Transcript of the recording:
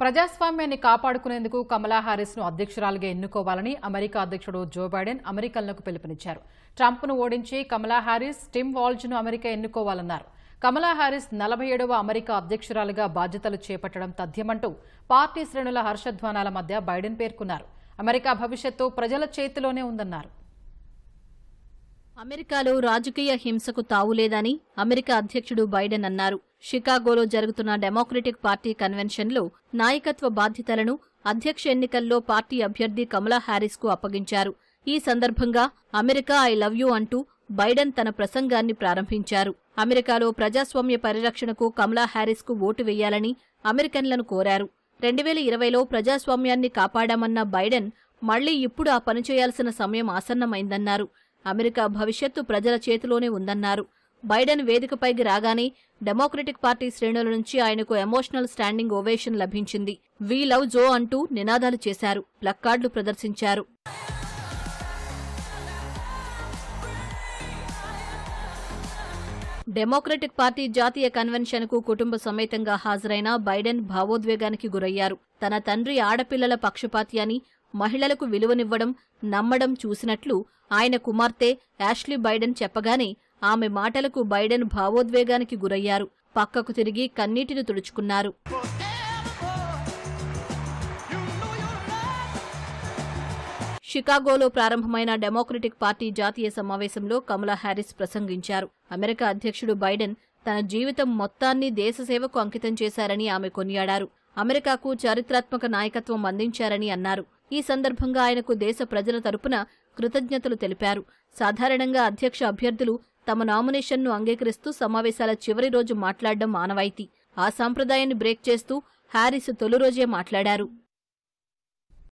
ప్రజాస్వామ్యాన్ని కాపాడుకునేందుకు కమలా హారిస్ను అధ్యక్షురాలిగా ఎన్నుకోవాలని అమెరికా అధ్యక్షుడు Joe Biden అమెరికన్లకు పిలుపునిచ్చారు. ట్రంప్ను ఓడించి కమలా హారిస్, టిమ్ వాల్జ్ను అమెరికా ఎన్నుకోవాలన్నారు. కమలా హారిస్ 47వ అమెరికా అధ్యక్షురాలిగా బాధ్యతలు చేపట్టడం తథ్యమంటూ పార్టీ శ్రేణుల హర్షధ్వానాల మధ్య బైడెన్ పేర్కొన్నారు. అమెరికా భవిష్యత్తు ప్రజల చేతిలోనే ఉందన్నారు. అమెరికాలో రాజకీయ హింసకు తావులేదని అమెరికా అధ్యక్షుడు బైడెన్ అన్నారు. షికాగోలో జరుగుతున్న డెమోక్రటిక్ పార్టీ కన్వెన్షన్లో నాయకత్వ బాధ్యతలను అధ్యక్ష ఎన్నికల్లో పార్టీ అభ్యర్థి కమలా హారిస్కు అప్పగించారు. ఈ సందర్భంగా అమెరికా ఐ లవ్ యూ అంటూ బైడెన్ తన ప్రసంగాన్ని ప్రారంభించారు. అమెరికాలో ప్రజాస్వామ్య పరిరక్షణకు కమలా హారిస్కు ఓటు వేయాలని అమెరికన్లను కోరారు. 2020లో ప్రజాస్వామ్యాన్ని కాపాడామన్న బైడెన్ మళ్లీ ఇప్పుడు ఆ పని చేయాల్సిన సమయం ఆసన్నమైందన్నారు. అమెరికా భవిష్యత్తు ప్రజల చేతిలోనే ఉందన్నారు. బైడెన్ వేదికపైకి రాగానే డెమోక్రటిక్ పార్టీ శ్రేణుల నుంచి ఆయనకు ఎమోషనల్ స్టాండింగ్ ఓవేషన్ లభించింది. వీ లవ్ జో అంటూ నినాదాలు చేశారు, ప్లక్కార్డులు ప్రదర్శించారు. డెమోక్రటిక్ పార్టీ జాతీయ కన్వెన్షన్కు కుటుంబ సమేతంగా హాజరైన బైడెన్ భావోద్వేగానికి గురయ్యారు. తన తండ్రి ఆడపిల్లల పక్షపాతి అని, మహిళలకు విలువనివ్వడం, నమ్మడం చూసినట్లు ఆయన కుమార్తె యాష్లీ బైడెన్ చెప్పగానే ఆమె మాటలకు బైడెన్ భావోద్వేగానికి గురయ్యారు. పక్కకు తిరిగి కన్నీటిని తుడుచుకున్నారు. షికాగోలో ప్రారంభమైన డెమోక్రటిక్ పార్టీ జాతీయ సమావేశంలో కమలా హారిస్ ప్రసంగించారు. అమెరికా అధ్యక్షుడు బైడెన్ తన జీవితం మొత్తాన్ని దేశసేవకు అంకితం చేశారని ఆమె కొనియాడారు. అమెరికాకు చారిత్రాత్మక నాయకత్వం అందించారని అన్నారు. ఈ సందర్భంగా ఆయనకు దేశ ప్రజల తరపున కృతజ్ఞతలు తెలిపారు. సాధారణంగా అధ్యక్ష అభ్యర్థులు తమ నామినేషన్ను అంగీకరిస్తూ సమావేశాల చివరి రోజు మాట్లాడడం ఆనవాయితీ. ఆ సంప్రదాయాన్ని బ్రేక్ చేస్తూ హారిస్ తొలి రోజే మాట్లాడారు.